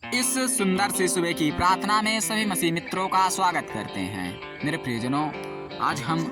इस सुंदर सी सुबह की प्रार्थना में सभी मसीह मित्रों का स्वागत करते हैं। मेरे प्रियजनों, आज हम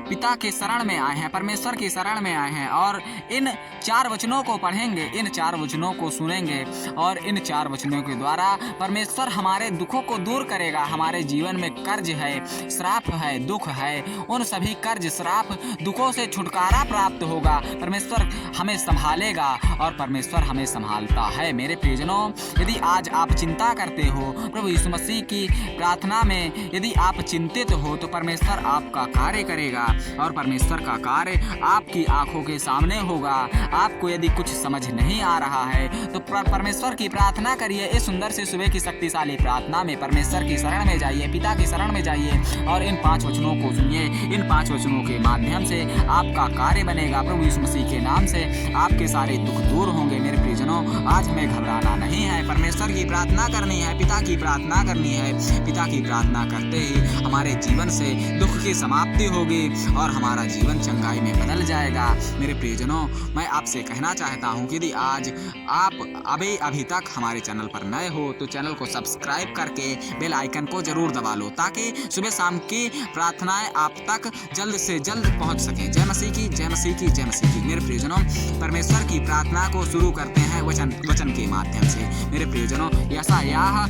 पिता के शरण में आए हैं, परमेश्वर की शरण में आए हैं और इन 4 वचनों को पढ़ेंगे, इन 4 वचनों को सुनेंगे और इन 4 वचनों के द्वारा परमेश्वर हमारे दुखों को दूर करेगा। हमारे जीवन में कर्ज है, श्राप है, दुख है, उन सभी कर्ज, श्राप, दुखों से छुटकारा प्राप्त होगा। परमेश्वर हमें संभालेगा और परमेश्वर हमें संभालता है। मेरे प्रियजनों, यदि आज आप चिंता करते हो, प्रभु यीशु मसीह की प्रार्थना में यदि आप चिंतित हो, तो परमेश्वर आपका कार्य करेगा और परमेश्वर का कार्य आपकी आंखों के सामने होगा। आपको यदि कुछ समझ नहीं आ रहा है तो परमेश्वर की प्रार्थना करिए। इस सुंदर से सुबह की शक्तिशाली प्रार्थना में परमेश्वर की शरण में जाइए, पिता की शरण में जाइए और इन 5 वचनों को सुनिए। इन 5 वचनों के माध्यम से आपका कार्य बनेगा। प्रभु यीशु मसीह के नाम से आपके सारे दुख दूर होंगे। मेरे प्रियजनों, आज हमें घबराना नहीं है, परमेश्वर की प्रार्थना करनी है, पिता की प्रार्थना करनी है। पिता की प्रार्थना करते ही हमारे जीवन से दुख की समाप्ति होगी और हमारा जीवन चंगाई में बदल जाएगा। मेरे प्रियजनों, मैं आपसे कहना चाहता हूं कि यदि आज आप अभी तक हमारे चैनल पर नए हो तो चैनल को सब्सक्राइब करके बेल आइकन को जरूर दबा लो, ताकि सुबह शाम की प्रार्थनाएं आप तक जल्द से जल्द पहुंच सकें। जय मसीह की, जय मसीह की, जय मसीह की। मेरे प्रियजनों, परमेश्वर की प्रार्थना को शुरू करते हैं वचन के माध्यम से। मेरे प्रियजनों, यशायाह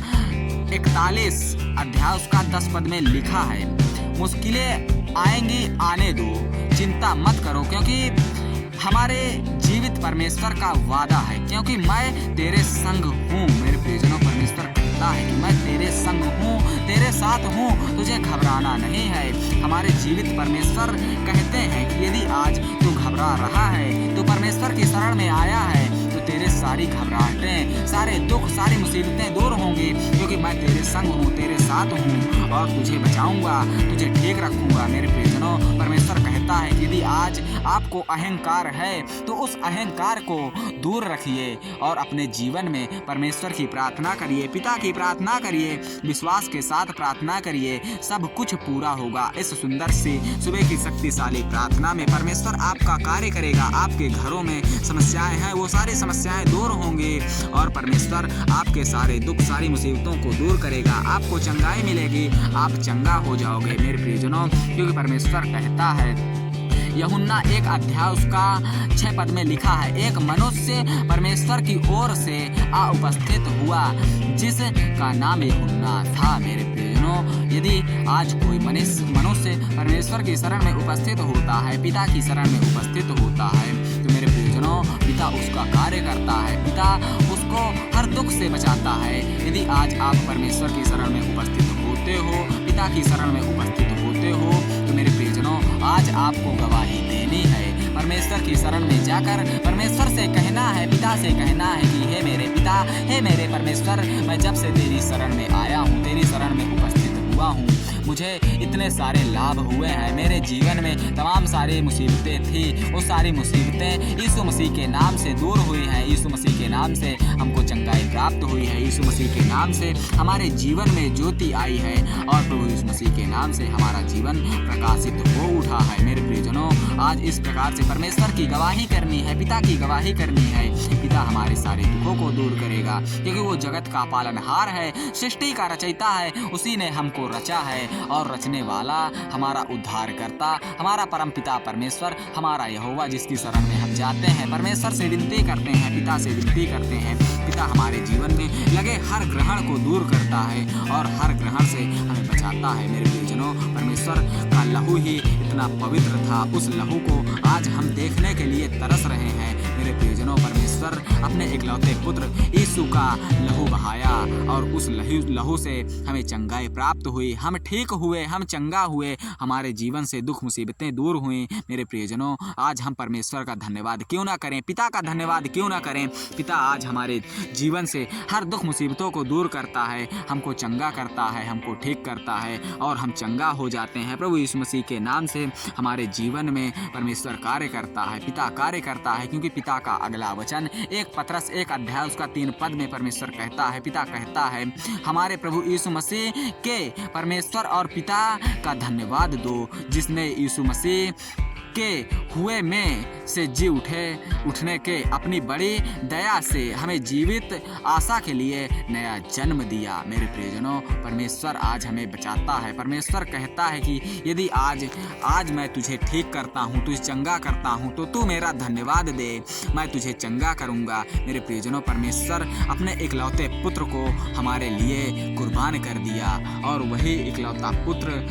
41 अध्याय उसका 10 पद में लिखा है, मुश्किलें आएंगी, आने दो, चिंता मत करो, क्योंकि हमारे जीवित परमेश्वर का वादा है, क्योंकि मैं तेरे संग हूँ। मेरे प्रियजनों, परमेश्वर कहता है कि मैं तेरे संग हूँ, तेरे साथ हूँ, तुझे घबराना नहीं है। हमारे जीवित परमेश्वर कहते हैं कि यदि आज तू घबरा रहा है, तो परमेश्वर की शरण में आया है, तो तेरे सारी घबराहटें, सारे दुख, सारी मुसीबतें दूर होंगी, क्योंकि मैं तेरे संग हूँ, तेरे साथ हूँ और तुझे बचाऊंगा, तुझे ठीक रखूंगा। मेरे प्रियजनों, परमेश्वर कहता है कि यदि आज आपको अहंकार है तो उस अहंकार को दूर रखिए और अपने जीवन में परमेश्वर की प्रार्थना करिए, पिता की प्रार्थना करिए, विश्वास के साथ प्रार्थना करिए, सब कुछ पूरा होगा। इस सुंदर सी सुबह की शक्तिशाली प्रार्थना में परमेश्वर आपका कार्य करेगा। आपके घरों में समस्याएं हैं, वो सारी समस्याएं दूर होंगी और परमेश्वर आपके सारे दुख, सारी मुसीबतों को दूर करेगा। आपको चंगाई मिलेगी, आप चंगा हो जाओगे। मेरे प्रियजनों, क्योंकि परमेश्वर कहता है, यूहन्ना 1 अध्याय उसका 6 पद में लिखा है, एक मनुष्य परमेश्वर की ओर से आ उपस्थित हुआ जिसका नाम यूहन्ना था। मेरे प्रियजनों, यदि आज कोई मनुष्य परमेश्वर की शरण में उपस्थित होता है, पिता की शरण में उपस्थित होता है, तो मेरे प्रियजनों, पिता उसका कार्य करता है, पिता उसको हर दुख से बचाता है। यदि आज आप परमेश्वर की शरण में उपस्थित होते हो, पिता की शरण में उपस्थित होते हो, तो मेरे प्रियजनों, आज आपको गवाही देनी है। परमेश्वर की शरण में जाकर परमेश्वर से कहना है, पिता से कहना है कि हे मेरे पिता, हे मेरे परमेश्वर, मैं जब से तेरी शरण में आया हूँ, तेरी शरण में उपस्थित हुआ हूँ, मुझे इतने सारे लाभ हुए हैं। मेरे जीवन में तमाम सारी मुसीबतें थी, वो सारी मुसीबतें यीशु मसीह के नाम से दूर हुई हैं। यीशु मसीह के नाम से हमको चंगाई प्राप्त हुई है। यीशु मसीह के नाम से हमारे जीवन में ज्योति आई है और प्रभु यीशु मसीह के नाम से हमारा जीवन प्रकाशित हो उठा है। मेरे प्रियजनों, आज इस प्रकार से परमेश्वर की गवाही करनी है, पिता की गवाही करनी है। पिता हमारे सारे दुखों को दूर करेगा, क्योंकि वो जगत का पालनहार है, सृष्टि का रचयिता है, उसी ने हमको रचा है और रचने वाला हमारा उद्धार करता, हमारा परम पिता परमेश्वर, हमारा यहोवा, जिसकी शरण में हम जाते हैं, परमेश्वर से विनती करते हैं, पिता से विनती करते हैं। पिता हमारे जीवन में लगे हर ग्रहण को दूर करता है और हर ग्रहण से हमें बचाता है। मेरे प्रियजनों, परमेश्वर का लहू ही इतना पवित्र था, उस लहू को आज हम देखने के लिए तरस रहे हैं। मेरे प्रियजनों, परमेश्वर अपने इकलौते पुत्र यीशु का लहू बहाया और उस लहू से हमें चंगाई प्राप्त हुई, हम ठीक हुए, हम चंगा हुए, हमारे जीवन से दुख मुसीबतें दूर हुई। मेरे प्रियजनों, आज हम परमेश्वर का धन्यवाद क्यों ना करें, पिता का धन्यवाद क्यों ना करें। पिता आज हमारे जीवन से हर दुख मुसीबतों को दूर करता है, हमको चंगा करता है, हमको ठीक करता है और हम चंगा हो जाते हैं। प्रभु यीशु मसीह के नाम से हमारे जीवन में परमेश्वर कार्य करता है, पिता कार्य करता है, क्योंकि पिता का अगला वचन 1 पतरस 1 अध्याय उसका 3 पद में परमेश्वर कहता है, पिता कहता है, हमारे प्रभु यीशु मसीह के परमेश्वर और पिता का धन्यवाद दो, जिसने यीशु मसीह के हुए में से जी उठने के अपनी बड़ी दया से हमें जीवित आशा के लिए नया जन्म दिया। मेरे प्रियजनों, परमेश्वर आज हमें बचाता है। परमेश्वर कहता है कि यदि आज मैं तुझे ठीक करता हूँ, तुझे चंगा करता हूँ, तो तू मेरा धन्यवाद दे, मैं तुझे चंगा करूँगा। मेरे प्रियजनों, परमेश्वर अपने इकलौते पुत्र को हमारे लिए कुर्बान कर दिया और वही इकलौता पुत्र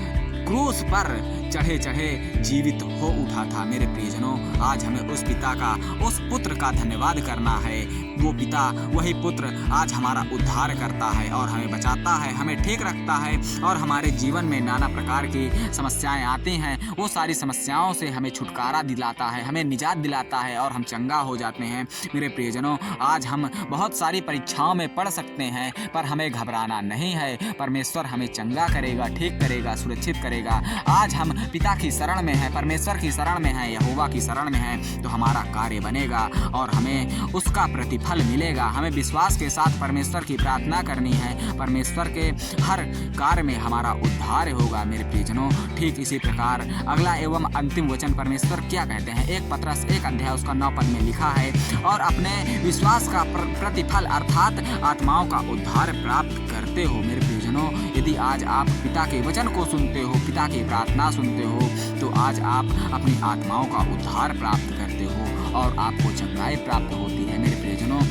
क्रूस पर चढ़े चढ़े जीवित हो उठा था। मेरे प्रियजनों, आज हमें उस पिता का, उस पुत्र का धन्यवाद करना है। वो पिता, वही पुत्र आज हमारा उद्धार करता है और हमें बचाता है, हमें ठीक रखता है और हमारे जीवन में नाना प्रकार की समस्याएं आती हैं, वो सारी समस्याओं से हमें छुटकारा दिलाता है, हमें निजात दिलाता है और हम चंगा हो जाते हैं। मेरे प्रियजनों, आज हम बहुत सारी परीक्षाओं में पढ़ सकते हैं, पर हमें घबराना नहीं है। परमेश्वर हमें चंगा करेगा, ठीक करेगा, सुरक्षित करेगा। आज हम पिता की शरण में हैं, परमेश्वर की शरण में हैं, यहोवा की शरण में हैं, तो हमारा कार्य बनेगा और हमें उसका प्रतिफल मिलेगा। हमें विश्वास के साथ परमेश्वर की प्रार्थना करनी है, परमेश्वर के हर कार्य में हमारा उद्धार होगा। मेरे प्रियजनों, ठीक इसी प्रकार अगला एवं अंतिम वचन परमेश्वर क्या कहते हैं, 1 पतरस 1 अध्याय उसका 9 पद में लिखा है, और अपने विश्वास का प्रतिफल अर्थात आत्माओं का उद्धार प्राप्त करते हो। मेरे प्रियजनों, यदि आज आप पिता के वचन को सुनते हो, पिता की प्रार्थना सुनते हो, तो आज आप अपनी आत्माओं का उद्धार प्राप्त करते हो और आपको चंगाई प्राप्त होती है। मेरे प्रियजनों,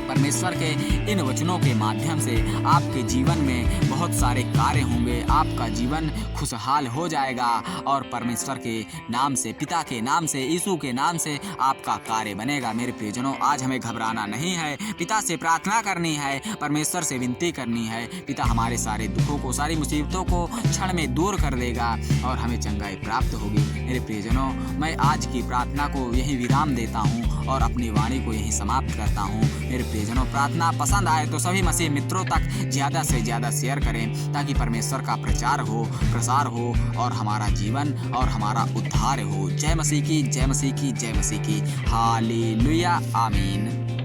परमेश्वर के इन वचनों के माध्यम से आपके जीवन में बहुत सारे कार्य होंगे, आपका जीवन खुशहाल हो जाएगा और परमेश्वर के नाम से, पिता के नाम से, यीशु के नाम से आपका कार्य बनेगा। मेरे प्रियजनों, आज हमें घबराना नहीं है, पिता से प्रार्थना करनी है, परमेश्वर से विनती करनी है। पिता हमारे सारे दुखों को, सारी मुसीबतों को क्षण में दूर कर देगा और हमें चंगाई प्राप्त होगी। मेरे प्रियजनों, मैं आज की प्रार्थना को यही विराम देता हूँ और अपनी वाणी को यही समाप्त करता हूँ। मेरे प्रियजनों, प्रार्थना पसंद आए तो सभी मसीह मित्रों तक ज़्यादा से ज़्यादा शेयर करें, ताकि परमेश्वर का प्रचार हो, प्रसार हो और हमारा जीवन और हमारा उद्धार हो। जय मसीह की, जय मसीह की, जय मसीह की। हालेलुया, आमीन।